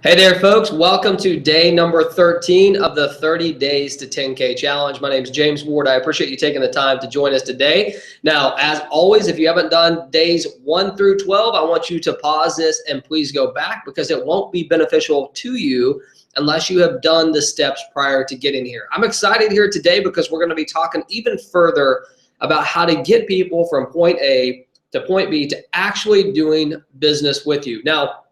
Hey there, folks. Welcome to day number 13 of the 30 Days to 10K Challenge. My name is James Ward. I appreciate you taking the time to join us today. Now, as always, if you haven't done days 1 through 12, I want you to pause this and please go back because it won't be beneficial to you unless you have done the steps prior to getting here. I'm excited here today because we're going to be talking even further about how to get people from point A to point B to actually doing business with you. Now,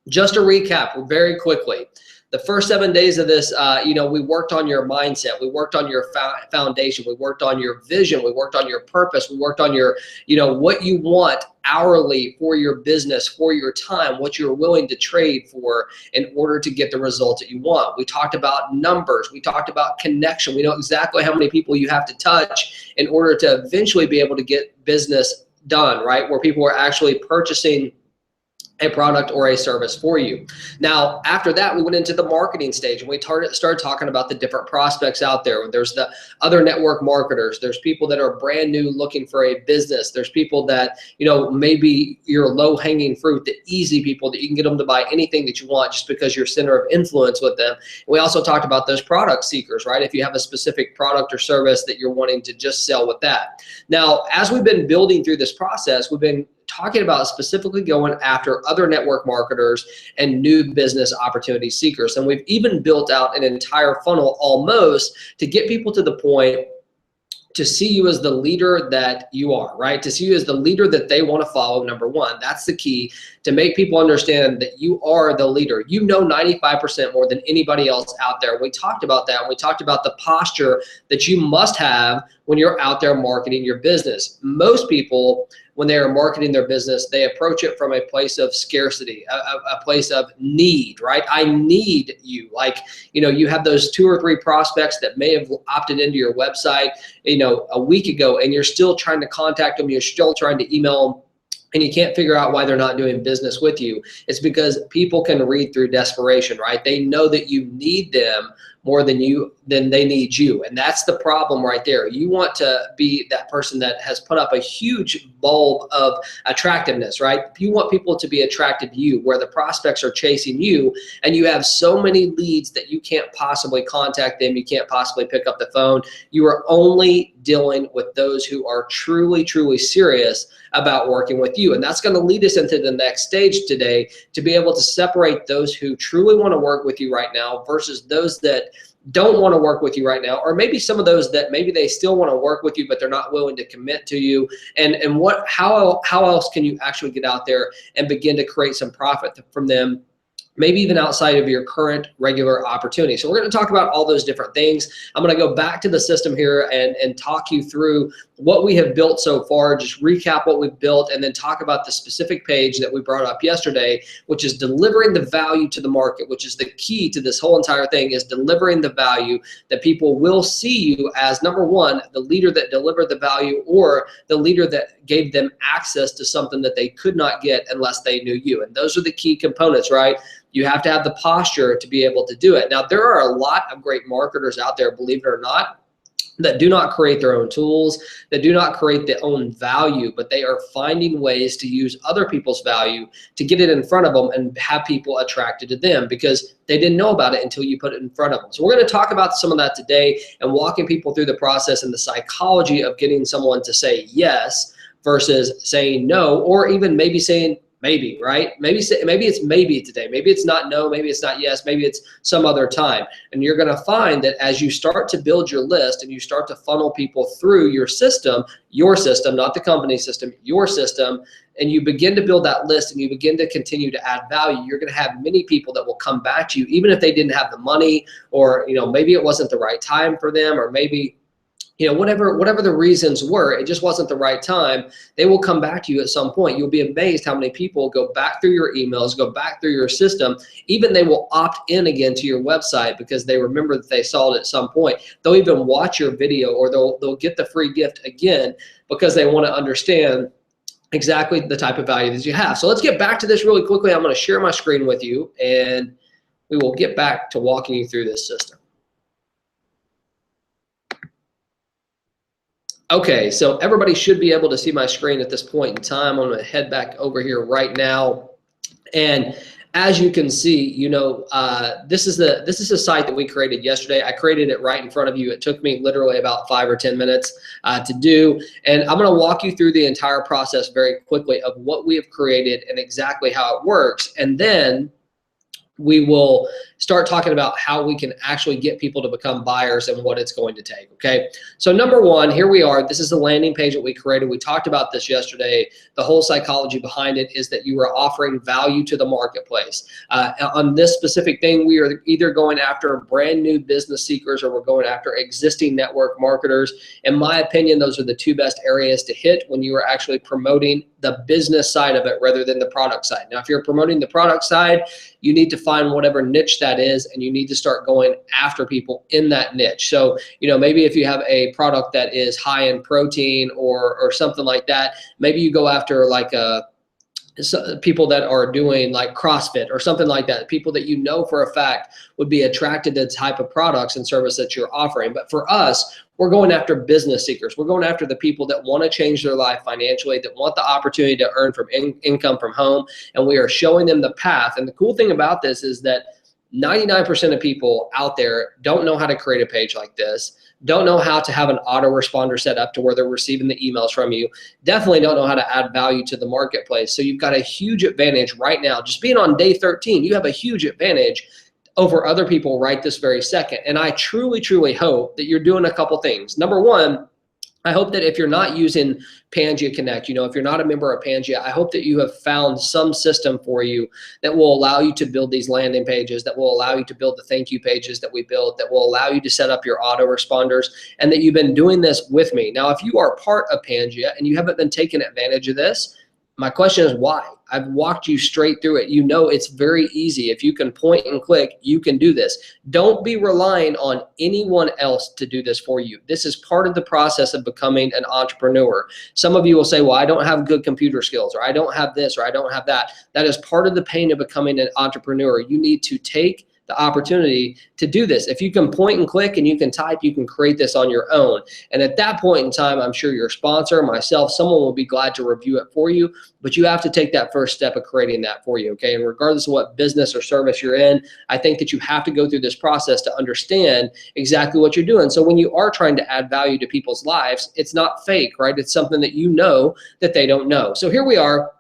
just to recap very quickly, the first 7 days of this, we worked on your mindset. We worked on your foundation. We worked on your vision. We worked on your purpose. We worked on your, what you want hourly for your business, for your time, what you're willing to trade for in order to get the results that you want. We talked about numbers. We talked about connection. We know exactly how many people you have to touch in order to eventually be able to get business done, right? Where people are actually purchasing a product or a service for you. Now, after that, we went into the marketing stage and we started talking about the different prospects out there. There's the other network marketers. There's people that are brand new looking for a business. There's people that, maybe you're low hanging fruit, the easy people that you can get them to buy anything that you want just because you're center of influence with them. And we also talked about those product seekers, right? If you have a specific product or service that you're wanting to just sell with that. Now, as we've been building through this process, we've been talking about specifically going after other network marketers and new business opportunity seekers. And we've even built out an entire funnel almost to get people to the point to see you as the leader that you are, right? To see you as the leader that they want to follow, number one. That's the key, to make people understand that you are the leader. You know 95% more than anybody else out there. We talked about that. We talked about the posture that you must have when you're out there marketing your business. Most people, when they are marketing their business, they approach it from a place of scarcity, a place of need, right? I need you. Like, you have those 2 or 3 prospects that may have opted into your website, a week ago, and you're still trying to contact them. You're still trying to email them, and you can't figure out why they're not doing business with you. It's because people can read through desperation, right? They know that you need them more than they need you. And that's the problem right there. You want to be that person that has put up a huge bulb of attractiveness, right? You want people to be attracted to you, where the prospects are chasing you, and you have so many leads that you can't possibly contact them. You can't possibly pick up the phone. You are only dealing with those who are truly, truly serious about working with you. And that's going to lead us into the next stage today, to be able to separate those who truly want to work with you right now versus those that don't want to work with you right now, or maybe some of those that maybe they still want to work with you, but they're not willing to commit to you. And how else can you actually get out there and begin to create some profit from them, maybe even outside of your current regular opportunity. So we're going to talk about all those different things. I'm going to go back to the system here and talk you through what we have built so far, just recap what we've built, and then talk about the specific page that we brought up yesterday, which is delivering the value to the market, which is the key to this whole entire thing, is delivering the value that people will see you as, number one, the leader that delivered the value, or the leader that gave them access to something that they could not get unless they knew you. And those are the key components, right? You have to have the posture to be able to do it. Now, there are a lot of great marketers out there, believe it or not, that do not create their own tools, that do not create their own value, but they are finding ways to use other people's value to get it in front of them and have people attracted to them because they didn't know about it until you put it in front of them. So we're going to talk about some of that today and walking people through the process and the psychology of getting someone to say yes versus saying no, or even maybe saying maybe, right? Maybe it's maybe today. Maybe it's not no, maybe it's not yes, maybe it's some other time. And you're going to find that as you start to build your list and you start to funnel people through your system, not the company system, your system, and you begin to build that list and you begin to continue to add value, you're going to have many people that will come back to you, even if they didn't have the money, or maybe it wasn't the right time for them, or maybe whatever the reasons were, it just wasn't the right time. They will come back to you at some point. You'll be amazed how many people go back through your emails, go back through your system. Even they will opt in again to your website because they remember that they saw it at some point. They'll even watch your video, or they'll get the free gift again because they want to understand exactly the type of value that you have. So let's get back to this really quickly. I'm going to share my screen with you and we will get back to walking you through this system. Okay, so everybody should be able to see my screen at this point in time. I'm going to head back over here right now. And as you can see, this is a site that we created yesterday. I created it right in front of you. It took me literally about 5 or 10 minutes to do, and I'm going to walk you through the entire process very quickly of what we have created and exactly how it works, and then we will start talking about how we can actually get people to become buyers and what it's going to take, okay? So number one, here we are. This is the landing page that we created. We talked about this yesterday. The whole psychology behind it is that you are offering value to the marketplace. On this specific thing, we are either going after brand new business seekers or we're going after existing network marketers. In my opinion, those are the two best areas to hit when you are actually promoting the business side of it rather than the product side. Now, if you're promoting the product side, you need to find whatever niche that is, and you need to start going after people in that niche. So, maybe if you have a product that is high in protein or something like that, maybe you go after like people that are doing like CrossFit or something like that, people that for a fact would be attracted to the type of products and service that you're offering. But for us, we're going after business seekers. We're going after the people that want to change their life financially, that want the opportunity to earn from income from home, and we are showing them the path. And the cool thing about this is that 99% of people out there don't know how to create a page like this, don't know how to have an autoresponder set up to where they're receiving the emails from you, definitely don't know how to add value to the marketplace. So you've got a huge advantage right now. Just being on day 13, you have a huge advantage over other people right this very second. And I truly, truly hope that you're doing a couple things. Number one, I hope that if you're not using Pangea Connect, if you're not a member of Pangea, I hope that you have found some system for you that will allow you to build these landing pages, that will allow you to build the thank you pages that we built, that will allow you to set up your autoresponders, and that you've been doing this with me. Now, if you are part of Pangea and you haven't been taking advantage of this, my question is why? I've walked you straight through it. It's very easy. If you can point and click, you can do this. Don't be relying on anyone else to do this for you. This is part of the process of becoming an entrepreneur. Some of you will say, well, I don't have good computer skills, or I don't have this, or I don't have that. That is part of the pain of becoming an entrepreneur. You need to take the opportunity to do this. If you can point and click and you can type, you can create this on your own. And at that point in time, I'm sure your sponsor, myself, someone will be glad to review it for you, but you have to take that first step of creating that for you, okay? And regardless of what business or service you're in, I think that you have to go through this process to understand exactly what you're doing. So when you are trying to add value to people's lives, it's not fake, right? It's something that that they don't know. So here we are.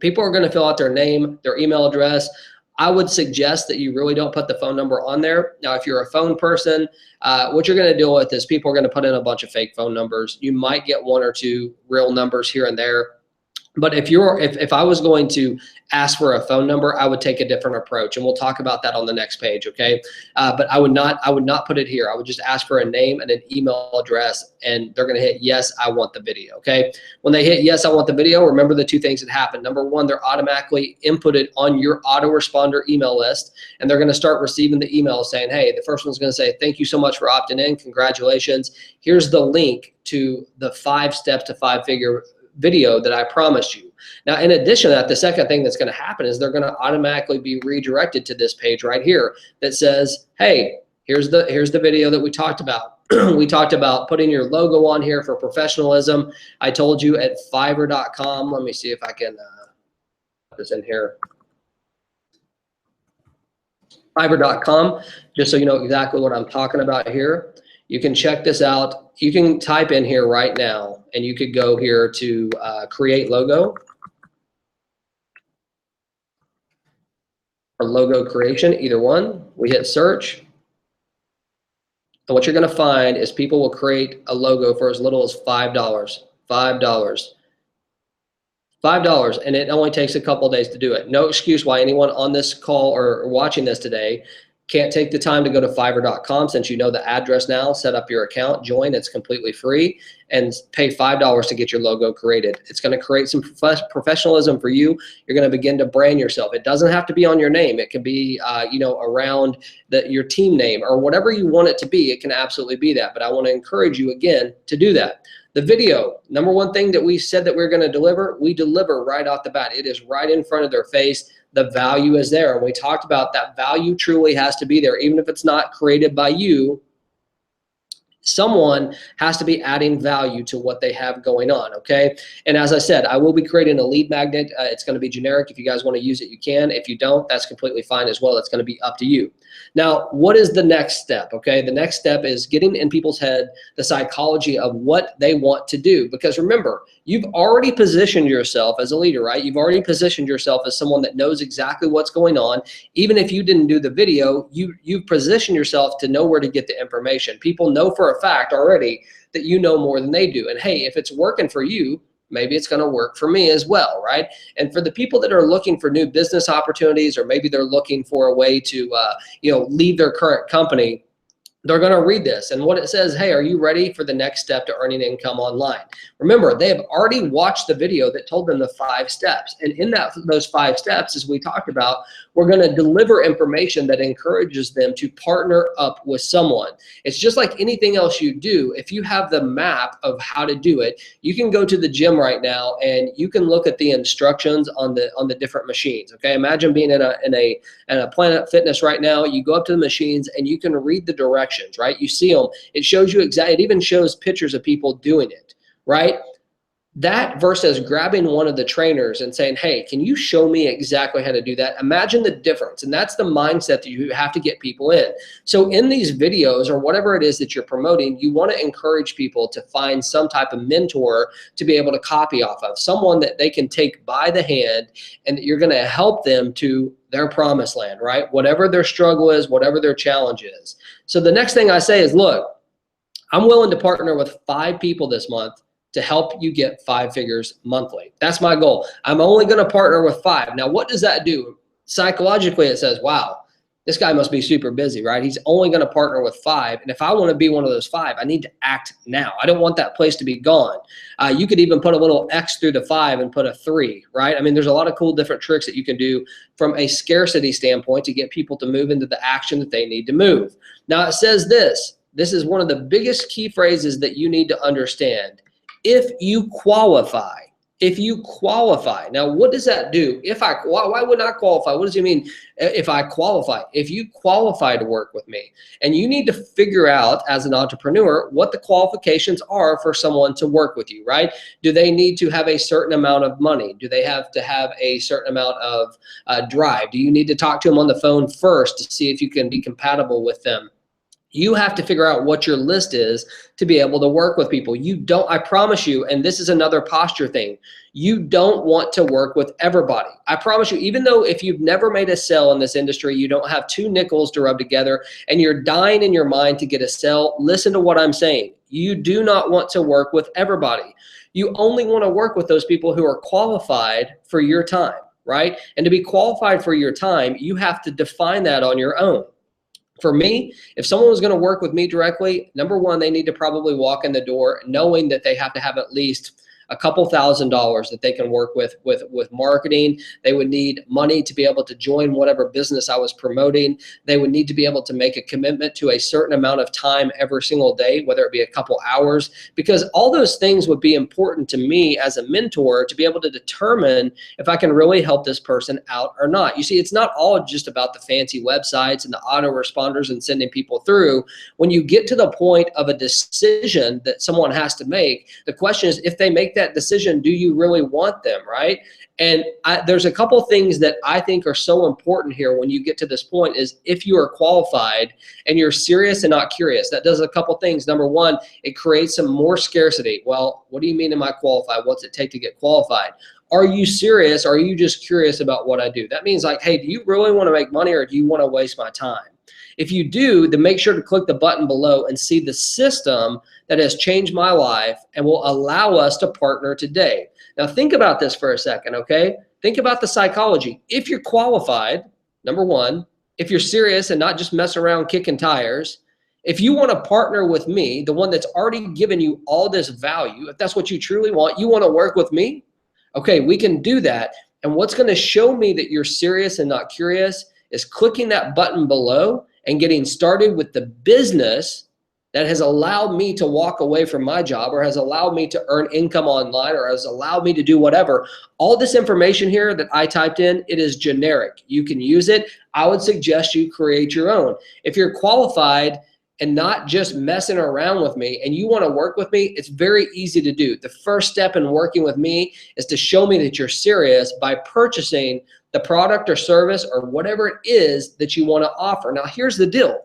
People are going to fill out their name, their email address. I would suggest that you really don't put the phone number on there. Now, if you're a phone person, what you're going to deal with is people are going to put in a bunch of fake phone numbers. You might get one or two real numbers here and there. But if I was going to ask for a phone number, I would take a different approach, and we'll talk about that on the next page, okay? But I would not put it here. I would just ask for a name and an email address, and they're going to hit yes, I want the video, okay? When they hit yes, I want the video, remember the two things that happen. Number one, they're automatically inputted on your autoresponder email list, and they're going to start receiving the email saying, hey, the first one's going to say, thank you so much for opting in. Congratulations. Here's the link to the 5 steps to 5-figure video that I promised you. Now, in addition to that, the second thing that's going to happen is they're going to automatically be redirected to this page right here that says, hey, here's the video that we talked about. We talked about putting your logo on here for professionalism. I told you at Fiverr.com. Let me see if I can put this in here. Fiverr.com, just so you know exactly what I'm talking about here. You can check this out. You can type in here right now, and you could go here to create logo or logo creation, either one. We hit search. And what you're going to find is people will create a logo for as little as $5. $5, and it only takes a couple of days to do it. No excuse why anyone on this call or watching this today can't take the time to go to Fiverr.com, since you know the address now, set up your account, join, it's completely free, and pay $5 to get your logo created. It's going to create some professionalism for you. You're going to begin to brand yourself. It doesn't have to be on your name. It can be around your team name or whatever you want it to be. It can absolutely be that, but I want to encourage you again to do that. The video, number one thing that we said that we're going to deliver, we deliver right off the bat. It is right in front of their face. The value is there. And we talked about that value truly has to be there. Even if it's not created by you, Someone has to be adding value to what they have going on, okay? And as I said, I will be creating a lead magnet. It's going to be generic. If you guys want to use it, you can. If you don't, that's completely fine as well. It's going to be up to you. Now, what is the next step, okay? The next step is getting in people's head the psychology of what they want to do. Because remember, you've already positioned yourself as a leader, right? You've already positioned yourself as someone that knows exactly what's going on. Even if you didn't do the video, you've positioned yourself to know where to get the information. People know for a fact already that you know more than they do. And hey, if it's working for you, maybe it's going to work for me as well, right? And for the people that are looking for new business opportunities, or maybe they're looking for a way to leave their current company, they're going to read this, and what it says, hey, are you ready for the next step to earning income online? Remember, they have already watched the video that told them the 5 steps. And in those 5 steps, as we talked about, we're going to deliver information that encourages them to partner up with someone. It's just like anything else you do. If you have the map of how to do it, you can go to the gym right now and you can look at the instructions on the different machines. Okay, imagine being in a Planet Fitness right now. You go up to the machines and you can read the directions, right? You see them. It shows you exactly. It even shows pictures of people doing it, right? That versus grabbing one of the trainers and saying, hey, can you show me exactly how to do that? Imagine the difference. And that's the mindset that you have to get people in. So in these videos or whatever it is that you're promoting, you want to encourage people to find some type of mentor to be able to copy off of, someone that they can take by the hand and that you're going to help them to their promised land, right? Whatever their struggle is, whatever their challenge is. So the next thing I say is, look, I'm willing to partner with 5 people this month to help you get 5 figures monthly. That's my goal. I'm only going to partner with 5. Now, what does that do? Psychologically, it says, wow, this guy must be super busy, right? He's only going to partner with 5. And if I want to be one of those 5, I need to act now. I don't want that place to be gone. You could even put a little X through the 5 and put a 3, right? I mean, there's a lot of cool different tricks that you can do from a scarcity standpoint to get people to move into the action that they need to move. Now, it says this. This is one of the biggest key phrases that you need to understand. If you qualify, now what does that do? Why would I qualify? What does it mean if I qualify? If you qualify to work with me, and you need to figure out as an entrepreneur what the qualifications are for someone to work with you, right? Do they need to have a certain amount of money? Do they have to have a certain amount of drive? Do you need to talk to them on the phone first to see if you can be compatible with them? You have to figure out what your list is to be able to work with people. You don't, I promise you, and this is another posture thing, you don't want to work with everybody. I promise you, even though if you've never made a sale in this industry, you don't have 2 nickels to rub together and you're dying in your mind to get a sale, listen to what I'm saying. You do not want to work with everybody. You only want to work with those people who are qualified for your time, right? And to be qualified for your time, you have to define that on your own. For me, if someone was going to work with me directly, number one, they need to probably walk in the door knowing that they have to have at least a couple $1,000s that they can work with marketing. They would need money to be able to join whatever business I was promoting. They would need to be able to make a commitment to a certain amount of time every single day, whether it be a couple hours, because all those things would be important to me as a mentor to be able to determine if I can really help this person out or not. You see, it's not all just about the fancy websites and the autoresponders and sending people through. When you get to the point of a decision that someone has to make, the question is, if they make that decision, do you really want them, right? And there's a couple things that I think are so important here when you get to this point is if you are qualified and you're serious and not curious. That does a couple things. Number one, it creates some more scarcity. Well, what do you mean am I qualified? What's it take to get qualified? Are you serious? Or are you just curious about what I do? That means like, hey, do you really want to make money or do you want to waste my time? If you do, then make sure to click the button below and see the system that has changed my life and will allow us to partner today. Now think about this for a second, okay? Think about the psychology. If you're qualified, number one, if you're serious and not just mess around kicking tires, if you want to partner with me, the one that's already given you all this value, if that's what you truly want, you want to work with me, okay, we can do that. And what's going to show me that you're serious and not curious is clicking that button below and getting started with the business that has allowed me to walk away from my job or has allowed me to earn income online or has allowed me to do whatever. All this information here that I typed in, it is generic. You can use it. I would suggest you create your own. If you're qualified, and not just messing around with me, and you want to work with me, it's very easy to do. The first step in working with me is to show me that you're serious by purchasing the product or service or whatever it is that you want to offer. Now, here's the deal.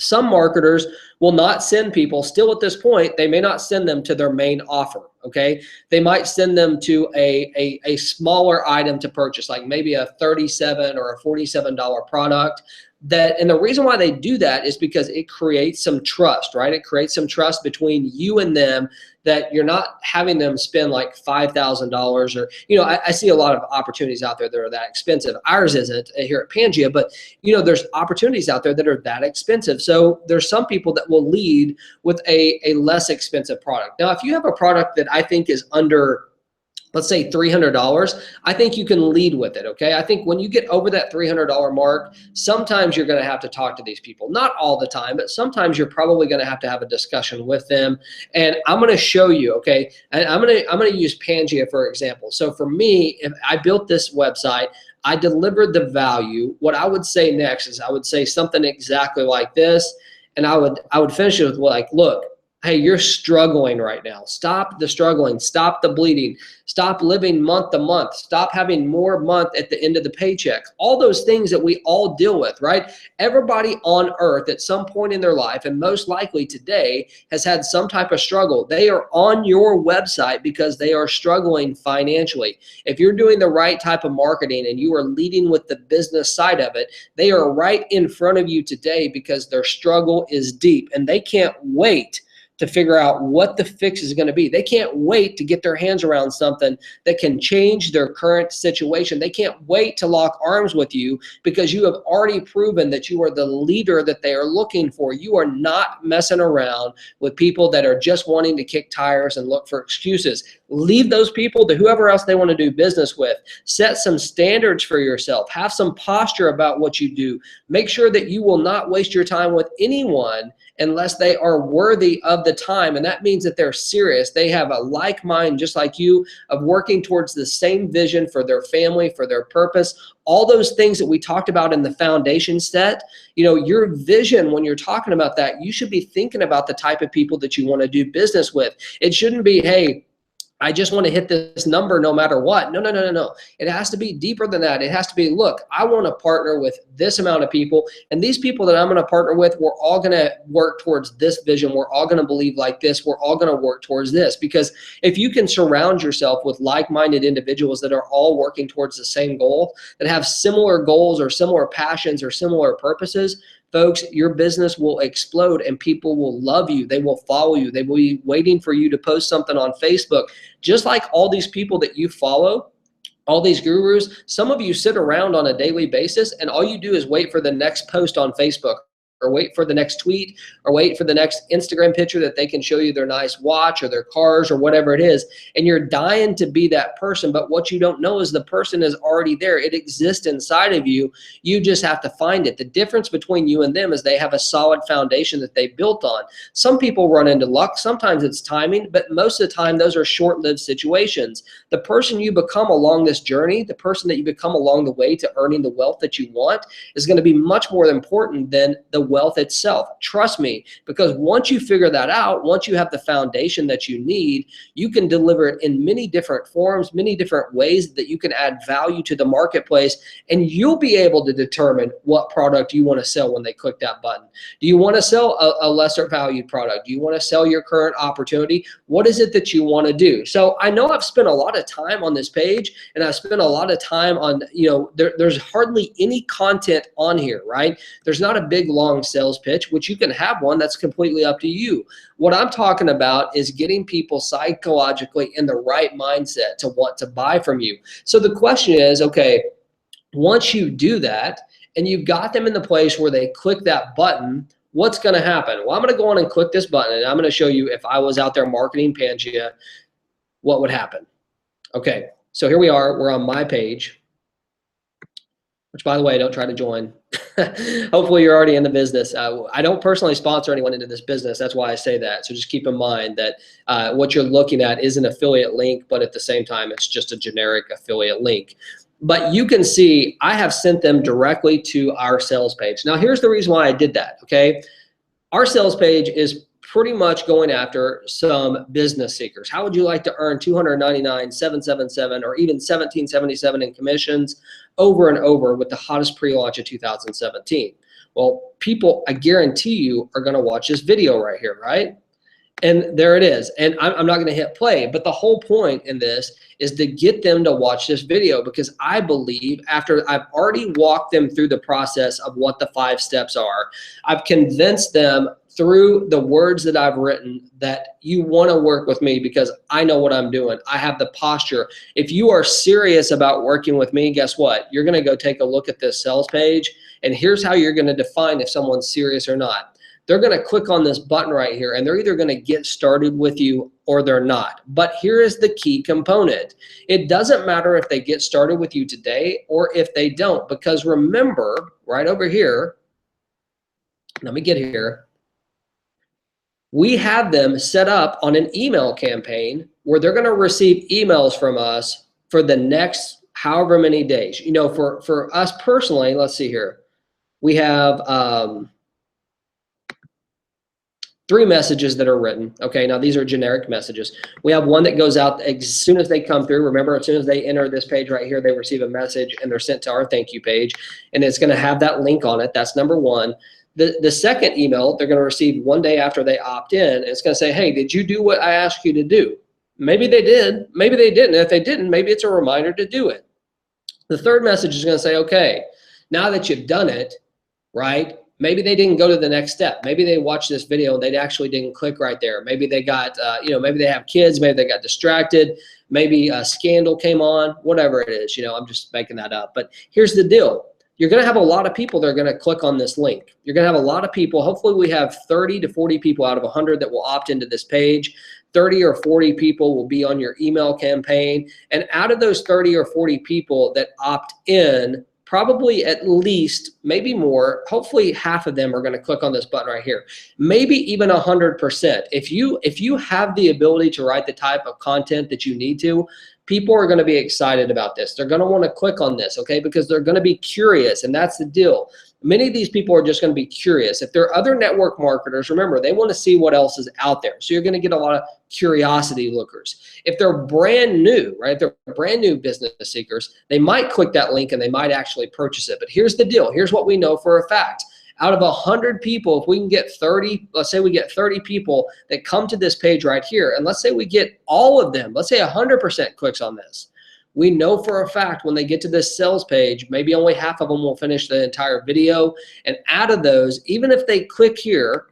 Some marketers will not send people, still at this point, they may not send them to their main offer, okay? They might send them to a smaller item to purchase, like maybe a $37 or a $47 product. And the reason why they do that is because it creates some trust, right? It creates some trust between you and them, that you're not having them spend like $5,000 or, I see a lot of opportunities out there that are that expensive. Ours isn't here at Pangea, but there's opportunities out there that are that expensive. So there's some people that will lead with a less expensive product. Now, if you have a product that I think is under, let's say $300, I think you can lead with it, okay? I think when you get over that $300 mark, sometimes you're gonna have to talk to these people. Not all the time, but sometimes you're probably gonna have to have a discussion with them. And I'm gonna show you, okay? And I'm gonna use Pangea for example. So for me, if I built this website, I delivered the value. What I would say next is I would say something exactly like this, and I would finish it with like, look, hey, you're struggling right now. Stop the struggling. Stop the bleeding. Stop living month to month. Stop having more month at the end of the paycheck. All those things that we all deal with, right? Everybody on earth at some point in their life, and most likely today, has had some type of struggle. They are on your website because they are struggling financially. If you're doing the right type of marketing and you are leading with the business side of it, they are right in front of you today because their struggle is deep and they can't wait to figure out what the fix is going to be. They can't wait to get their hands around something that can change their current situation. They can't wait to lock arms with you because you have already proven that you are the leader that they are looking for. You are not messing around with people that are just wanting to kick tires and look for excuses. Leave those people to whoever else they want to do business with. Set some standards for yourself. Have some posture about what you do. Make sure that you will not waste your time with anyone unless they are worthy of the time. And that means that they're serious. They have a like mind, just like you, of working towards the same vision for their family, for their purpose. All those things that we talked about in the foundation set, your vision, when you're talking about that, you should be thinking about the type of people that you want to do business with. It shouldn't be, hey, I just want to hit this number no matter what. No. It has to be deeper than that. It has to be, look, I want to partner with this amount of people, and these people that I'm going to partner with, we're all going to work towards this vision. We're all going to believe like this. We're all going to work towards this. Because if you can surround yourself with like-minded individuals that are all working towards the same goal, that have similar goals or similar passions or similar purposes, folks, your business will explode and people will love you. They will follow you. They will be waiting for you to post something on Facebook. Just like all these people that you follow, all these gurus, some of you sit around on a daily basis and all you do is wait for the next post on Facebook, or wait for the next tweet, or wait for the next Instagram picture that they can show you their nice watch or their cars or whatever it is. And you're dying to be that person, but what you don't know is the person is already there. It exists inside of you. You just have to find it. The difference between you and them is they have a solid foundation that they built on. Some people run into luck. Sometimes it's timing, but most of the time those are short-lived situations. The person you become along this journey, the person that you become along the way to earning the wealth that you want, is going to be much more important than the wealth itself. Trust me, because once you figure that out, once you have the foundation that you need, you can deliver it in many different forms, many different ways that you can add value to the marketplace, and you'll be able to determine what product you want to sell when they click that button. Do you want to sell a lesser valued product? Do you want to sell your current opportunity? What is it that you want to do? So I know I've spent a lot of time on this page, and I've spent a lot of time on, there's hardly any content on here, right? There's not a big, long sales pitch, which you can have one. That's completely up to you. What I'm talking about is getting people psychologically in the right mindset to want to buy from you. So the question is, okay, once you do that and you've got them in the place where they click that button, what's going to happen? Well, I'm going to go on and click this button, and I'm going to show you if I was out there marketing Pangea, what would happen. Okay, so here we are. We're on my page, which, by the way, don't try to join. Hopefully you're already in the business. I don't personally sponsor anyone into this business. That's why I say that. So just keep in mind that what you're looking at is an affiliate link, but at the same time, it's just a generic affiliate link. But you can see I have sent them directly to our sales page. Now, here's the reason why I did that, okay? Our sales page is pretty much going after some business seekers. How would you like to earn $299,777 or even $1,777 in commissions over and over with the hottest pre-launch of 2017? Well, people, I guarantee you, are going to watch this video right here, right? And there it is. And I'm not going to hit play, but the whole point in this is to get them to watch this video, because I believe after I've already walked them through the process of what the 5 steps are, I've convinced them through the words that I've written that you want to work with me because I know what I'm doing. I have the posture. If you are serious about working with me, guess what? You're going to go take a look at this sales page, and here's how you're going to define if someone's serious or not. They're going to click on this button right here, and they're either going to get started with you or they're not. But here is the key component. It doesn't matter if they get started with you today or if they don't, because remember, right over here, let me get here, we have them set up on an email campaign where they're going to receive emails from us for the next however many days. You know, for us personally, let's see here, we have 3 messages that are written. Okay, now these are generic messages. We have one that goes out as soon as they come through. Remember, as soon as they enter this page right here, they receive a message and they're sent to our thank you page, and it's going to have that link on it. That's number 1. The second email they're going to receive one day after they opt in, and it's going to say, hey, did you do what I asked you to do? Maybe they did, maybe they didn't. And if they didn't, maybe it's a reminder to do it. The third message is going to say, okay, now that you've done it, right? Maybe they didn't go to the next step. Maybe they watched this video and they actually didn't click right there. Maybe they got, maybe they have kids. Maybe they got distracted. Maybe a scandal came on, whatever it is. I'm just making that up. But here's the deal. You're going to have a lot of people that are going to click on this link. You're going to have a lot of people. Hopefully we have 30 to 40 people out of 100 that will opt into this page. 30 or 40 people will be on your email campaign. And out of those 30 or 40 people that opt in, probably at least, maybe more, hopefully half of them are going to click on this button right here. Maybe even 100%. If you have the ability to write the type of content that you need to, people are going to be excited about this. They're going to want to click on this, okay, because they're going to be curious, and that's the deal. Many of these people are just going to be curious. If there are other network marketers, remember, they want to see what else is out there. So you're going to get a lot of curiosity lookers. If they're brand new, right, if they're brand new business seekers, they might click that link and they might actually purchase it. But here's the deal. Here's what we know for a fact. Out of 100 people, if we can get 30, let's say we get 30 people that come to this page right here, and let's say we get all of them, let's say 100% clicks on this. We know for a fact when they get to this sales page, maybe only half of them will finish the entire video. And out of those, even if they click here,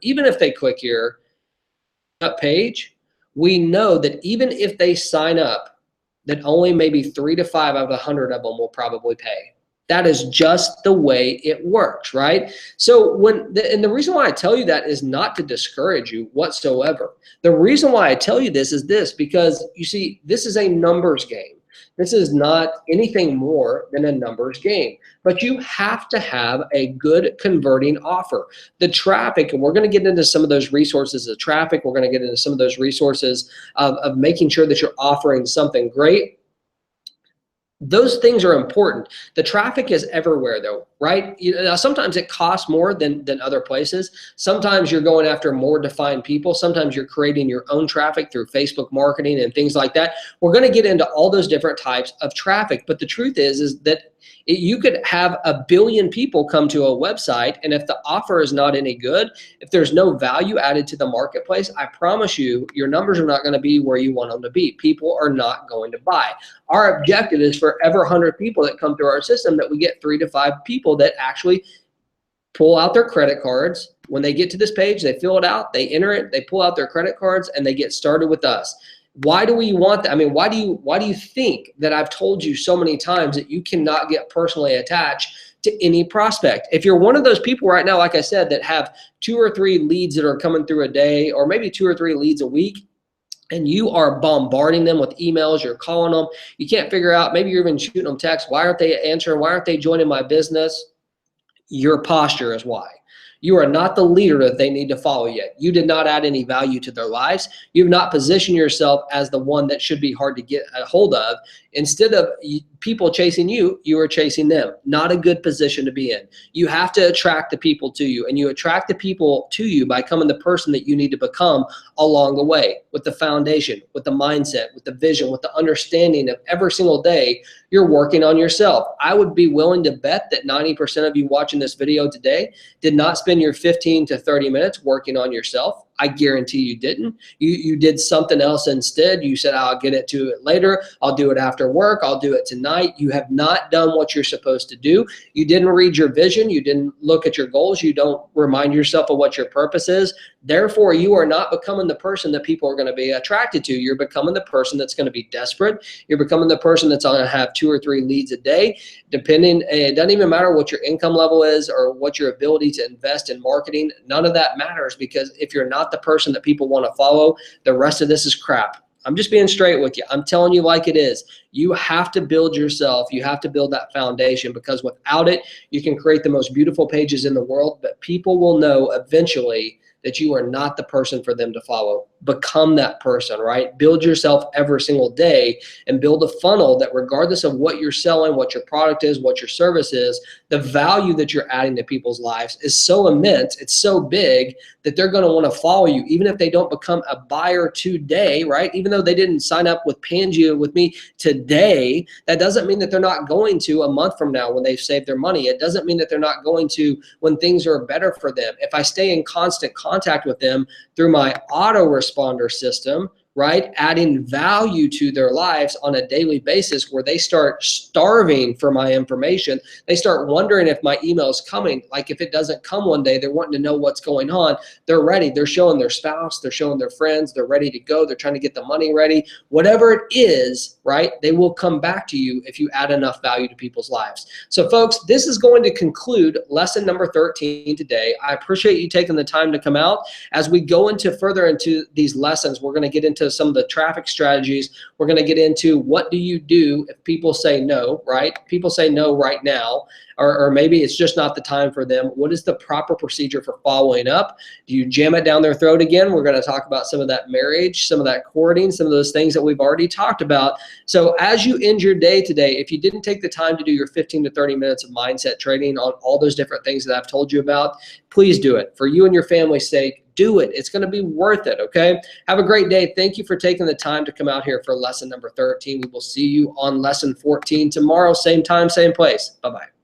that page, we know that even if they sign up, that only maybe 3 to 5 out of 100 of them will probably pay. That is just the way it works, right? So and the reason why I tell you that is not to discourage you whatsoever. The reason why I tell you this is this, because you see, this is a numbers game. This is not anything more than a numbers game, but you have to have a good converting offer. The traffic, and we're going to get into some of those resources of traffic. We're going to get into some of those resources of making sure that you're offering something great. Those things are important. The traffic is everywhere though, right? Sometimes it costs more than other places. Sometimes you're going after more defined people. Sometimes you're creating your own traffic through Facebook marketing and things like that. We're going to get into all those different types of traffic. But the truth is that you could have 1 billion people come to a website, and if the offer is not any good, if there's no value added to the marketplace, I promise you, your numbers are not going to be where you want them to be. People are not going to buy. Our objective is for every 100 people that come through our system that we get 3 to 5 people that actually pull out their credit cards. When they get to this page, they fill it out, they enter it, they pull out their credit cards, and they get started with us. Why do we want that? I mean, why do you think that I've told you so many times that you cannot get personally attached to any prospect? If you're one of those people right now, like I said, that have 2 or 3 leads that are coming through a day, or maybe 2 or 3 leads a week, and you are bombarding them with emails, you're calling them, you can't figure out, maybe you're even shooting them texts, why aren't they answering, why aren't they joining my business? Your posture is why. You are not the leader that they need to follow yet. You did not add any value to their lives. You've not positioned yourself as the one that should be hard to get a hold of. Instead of people chasing you, you are chasing them. Not a good position to be in. You have to attract the people to you, and you attract the people to you by becoming the person that you need to become along the way, with the foundation, with the mindset, with the vision, with the understanding of every single day you're working on yourself. I would be willing to bet that 90% of you watching this video today did not spend your 15 to 30 minutes working on yourself. I guarantee you didn't. You did something else instead. You said, I'll get it to it later. I'll do it after work. I'll do it tonight. You have not done what you're supposed to do. You didn't read your vision. You didn't look at your goals. You don't remind yourself of what your purpose is. Therefore, you are not becoming the person that people are going to be attracted to. You're becoming the person that's going to be desperate. You're becoming the person that's going to have 2 or 3 leads a day. Depending, it doesn't even matter what your income level is or what your ability to invest in marketing. None of that matters, because if you're not the person that people want to follow, the rest of this is crap. I'm just being straight with you. I'm telling you like it is. You have to build yourself. You have to build that foundation, because without it, you can create the most beautiful pages in the world, but people will know eventually that you are not the person for them to follow. Become that person, right? Build yourself every single day, and build a funnel that regardless of what you're selling, what your product is, what your service is, the value that you're adding to people's lives is so immense, it's so big that they're going to want to follow you, even if they don't become a buyer today, right? Even though they didn't sign up with Pangea with me today, that doesn't mean that they're not going to a month from now when they've saved their money. It doesn't mean that they're not going to when things are better for them. If I stay in constant contact with them through my autoresponder system, right, adding value to their lives on a daily basis, where they start starving for my information. They start wondering if my email is coming. Like if it doesn't come one day, they're wanting to know what's going on. They're ready. They're showing their spouse. They're showing their friends. They're ready to go. They're trying to get the money ready. Whatever it is, right, they will come back to you if you add enough value to people's lives. So folks, this is going to conclude lesson number 13 today. I appreciate you taking the time to come out. As we go further into these lessons, we're going to get into some of the traffic strategies. We're going to get into what do you do if people say no, right? People say no right now, or maybe it's just not the time for them. What is the proper procedure for following up? Do you jam it down their throat again? We're going to talk about some of that marriage, some of that courting, some of those things that we've already talked about. So as you end your day today, if you didn't take the time to do your 15 to 30 minutes of mindset training on all those different things that I've told you about, please do it. For you and your family's sake, do it. It's going to be worth it, okay? Have a great day. Thank you for taking the time to come out here for lesson number 13. We will see you on lesson 14 tomorrow, same time, same place. Bye-bye.